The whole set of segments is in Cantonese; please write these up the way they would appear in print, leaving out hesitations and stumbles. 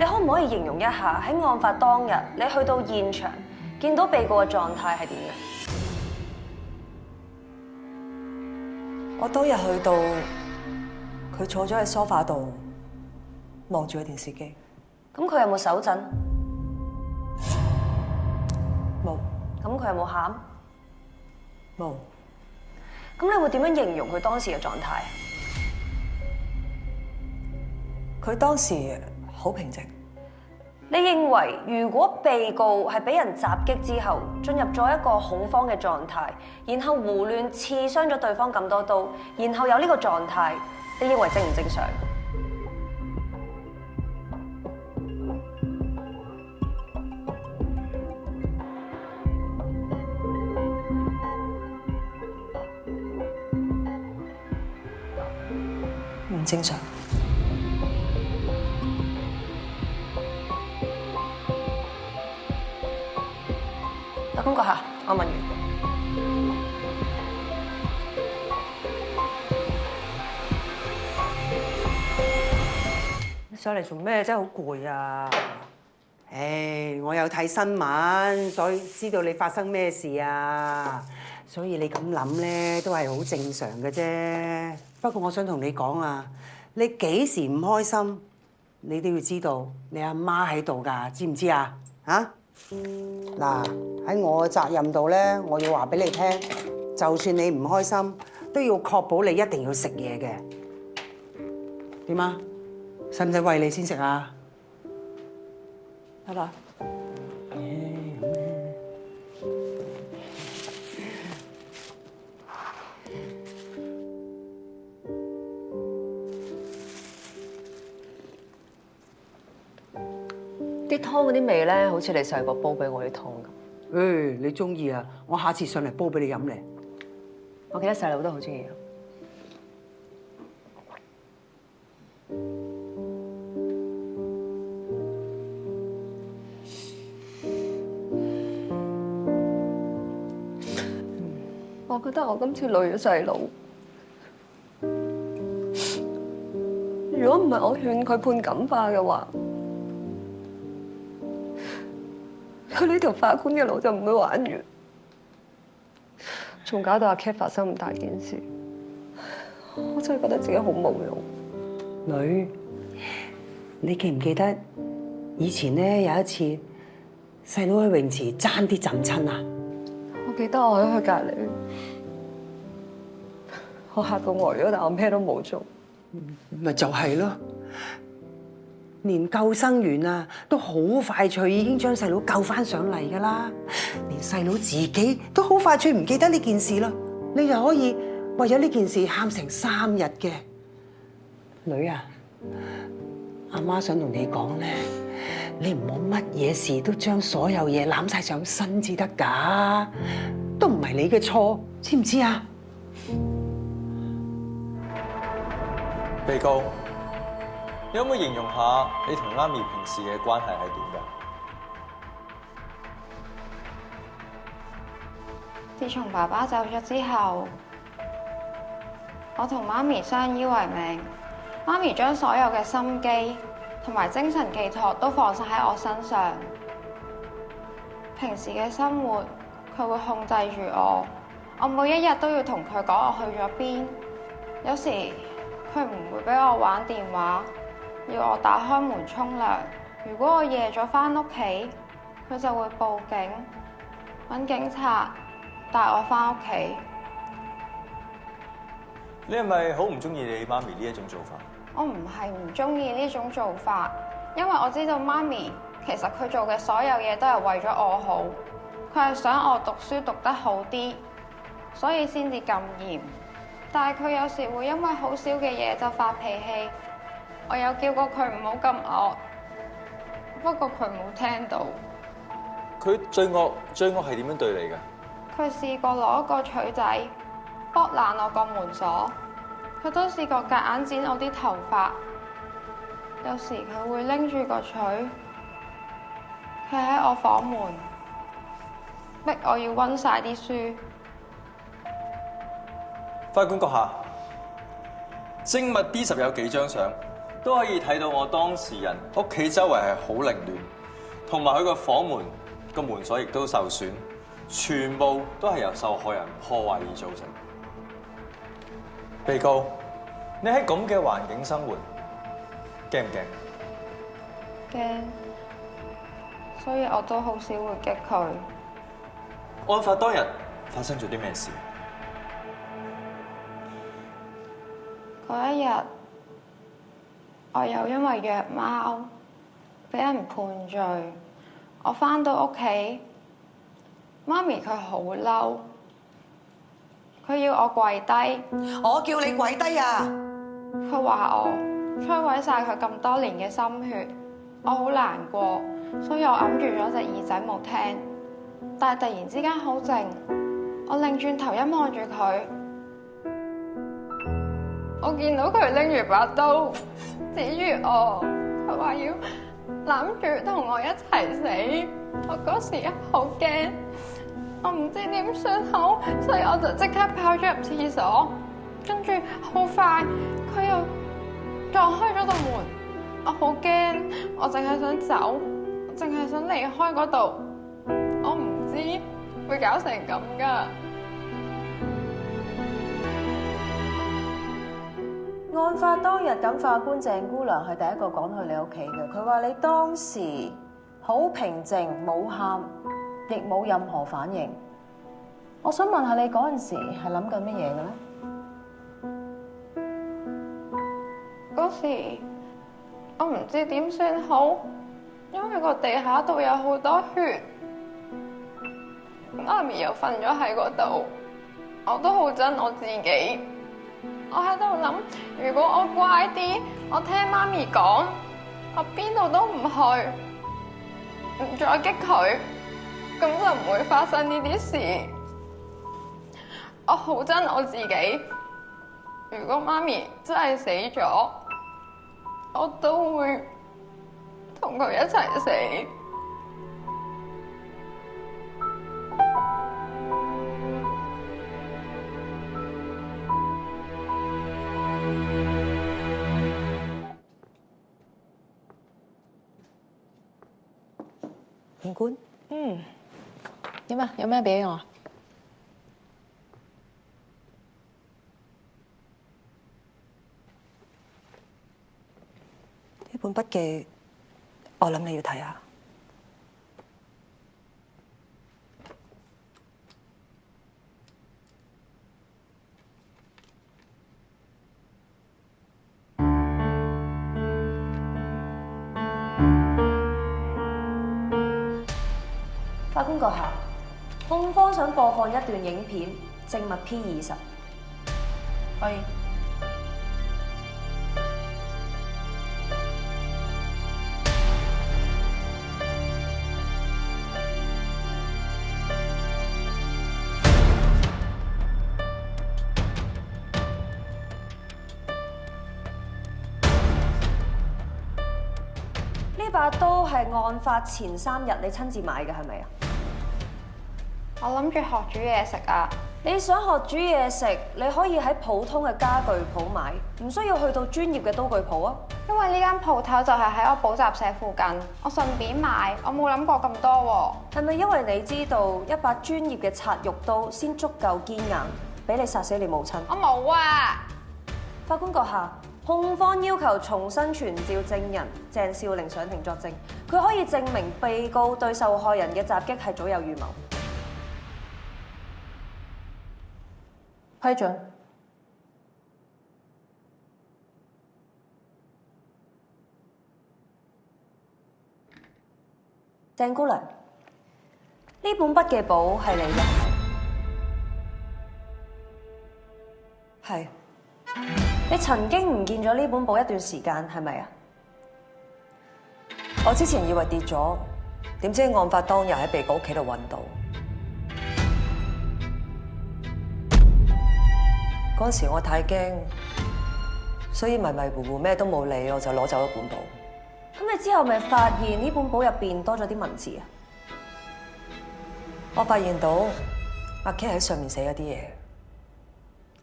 你可唔可以形容一下喺案發當日你去到現場見到被告嘅狀態係點嘅？我當日去到，佢坐咗喺梳化度，望住個電視機。咁佢有冇手震？冇。咁佢有冇喊？冇。咁你會點樣形容佢當時嘅狀態？佢當時好平靜。你認為如果被告係俾人襲擊之後進入咗一個恐慌嘅狀態，然後胡亂刺傷咗對方咁多刀，然後有呢個狀態，你認為正唔正常？唔正常。法官閣下，我問完。你上嚟做咩？真係好攰啊！我有睇新聞，所以知道你發生咩事啊。所以你咁諗咧，都係好正常嘅啫。不過我想同你講啊，你幾時唔開心，你都要知道你阿媽喺度㗎，知唔知啊？嚇！嗱，喺我嘅責任度咧，我要話俾你聽，就算你唔開心，都要確保你一定要食嘢嘅。點啊？使唔使餵你先食啊？得啦。啲湯嗰啲味咧，好似你細個煲俾我啲湯咁。你中意啊？我下次上嚟煲俾你飲咧。我記得細佬都好中意。我覺得我今次累咗細佬。如果唔係我勸佢判感化嘅話，佢呢條法官嘅路就唔會玩完，仲搞到阿 Cat 發生咁大件事，我真係覺得自己好冇用。女，你記唔記得以前咧有一次細佬喺泳池爭啲浸親啊？我記得我喺佢隔離，我嚇到呆咗，但我咩都冇做。咪就係咯，連救生員啊都好快脆已經將細佬救翻上嚟㗎啦，連細佬自己都好快脆唔記得呢件事啦，你又可以為咗呢件事喊成3日嘅。女啊，阿媽想同你講咧，你唔好乜嘢事都將所有嘢攬晒上身至得㗎，都唔係你嘅錯，知唔知啊？被告，你可唔可以形容下你同媽咪平時嘅關係係點㗎？自從爸爸走咗之後，我同媽咪相依為命。媽咪將所有嘅心機同埋精神寄託都放晒喺我身上。平時嘅生活，佢會控制住我。我每一日都要同佢講我去咗邊。有時佢唔會俾我玩電話，要我打開門沖涼。如果我夜咗返屋企，佢就會報警，揾警察帶我返屋企。你係咪好唔中意你媽咪呢一種做法？我唔係唔中意呢種做法，因為我知道媽咪其實佢做嘅所有嘢都係為咗我好，佢係想我讀書讀得好啲，所以先至咁嚴。但係佢有時會因為好少嘅嘢就發脾氣，我有叫過佢唔好咁惡，不過佢冇聽到。佢最惡係點樣對你㗎？佢試過攞個錘仔剝爛我個門鎖，佢都試過夾硬剪我啲頭髮。有時佢會拎住個錘，企喺我房門，逼我要溫晒啲書。法官閣下，證物 B10有幾張相，都可以睇到我當事人屋企周圍係好凌亂，同埋佢個房門個門鎖亦都受損，全部都係由受害人破壞而造成。被告，你喺咁嘅環境生活，驚唔驚？驚，所以我都好少會激佢。案發當日發生咗啲咩事？嗰一日，我又因為虐貓，俾人判罪。我返到屋企，媽咪佢好嬲，佢要我跪低。我叫你跪低啊！佢話我摧毀晒佢咁多年嘅心血，我好難過，所以我揞住咗隻耳仔冇聽。但係突然之間好靜，我擰轉頭一望住佢，我見到佢拎住把刀指住我，佢話要攬住同我一齊死。我嗰時好驚，我唔知點算好，所以我就即刻跑咗入廁所，跟住好快佢又撞開咗道門。我好驚，我淨係想走，淨係想離開嗰度。我唔知會搞成咁㗎。案發當日，咁法官鄭姑娘係第一個趕去你屋企嘅。佢話你當時好平靜，冇喊，亦冇任何反應。我想問下你嗰陣時係諗緊乜嘢嘅咧？嗰時我唔知點算好，因為個地下度有好多血，媽咪又瞓咗喺嗰度，我都好憎我自己。我喺度諗，如果我乖啲，我聽媽咪講，我邊度都唔去，唔再激佢，咁就唔會發生呢啲事。我好憎我自己，如果媽咪真係死咗，我都會同佢一齊死。檢官，點啊？有咩俾我？呢本筆記，我諗你要睇下。法官閣下，控方想播放一段影片，證物 P20。可以。呢把刀係案發前3日你親自買嘅係咪啊？我諗住學煮嘢食啊！你想學煮嘢食，你可以喺普通嘅家具鋪買，唔需要去到專業嘅刀具鋪啊。因為呢間鋪頭就係喺我補習社附近，我順便買，我冇諗過咁多喎。係咪因為你知道一把專業嘅拆肉刀先足夠堅硬，俾你殺死你母親？我冇啊！法官閣下，控方要求重新傳召證人鄭少玲上庭作證，佢可以證明被告對受害人嘅襲擊係早有預謀。批准。鄭姑娘，呢本筆記簿係你嘅，係。你曾經唔見咗呢本簿一段時間，係咪啊？我之前以為跌咗，點知案發當日喺被告屋企度揾到。嗰陣時我太驚，所以迷迷糊糊咩都冇理，我就攞走咗本簿。咁你之後咪發現呢本簿入邊多咗啲文字啊？我發現到阿 K 喺上面寫咗啲嘢，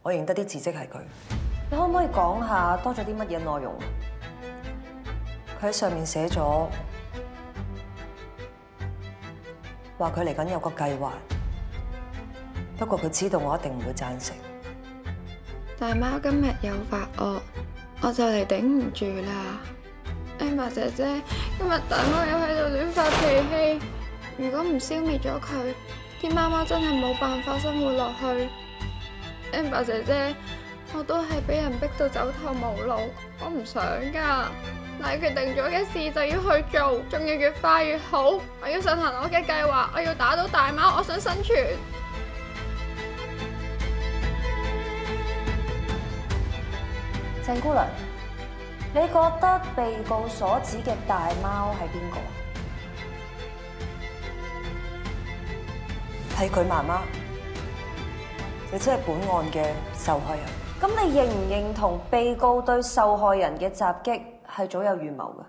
我認得啲字跡係佢。你可唔可以講下多咗啲乜嘢內容？佢喺上面寫咗話佢嚟緊有個計劃，不過佢知道我一定唔會贊成。大貓今日又發惡，我就嚟頂唔住啦。Amber 姐姐，今日大貓又喺度亂發脾氣，如果唔消滅咗佢，啲貓貓真係冇辦法生活落去。Amber 姐姐，我都係俾人逼到走投無路，我唔想㗎。但係決定咗嘅事就要去做，仲要越快越好。我要實行我嘅計劃，我要打倒大貓，我想生存。鄭姑娘，你覺得被告所指嘅大貓係邊個？係佢媽媽，亦即係本案嘅受害人。咁你認唔認同被告對受害人嘅襲擊係早有預謀嘅？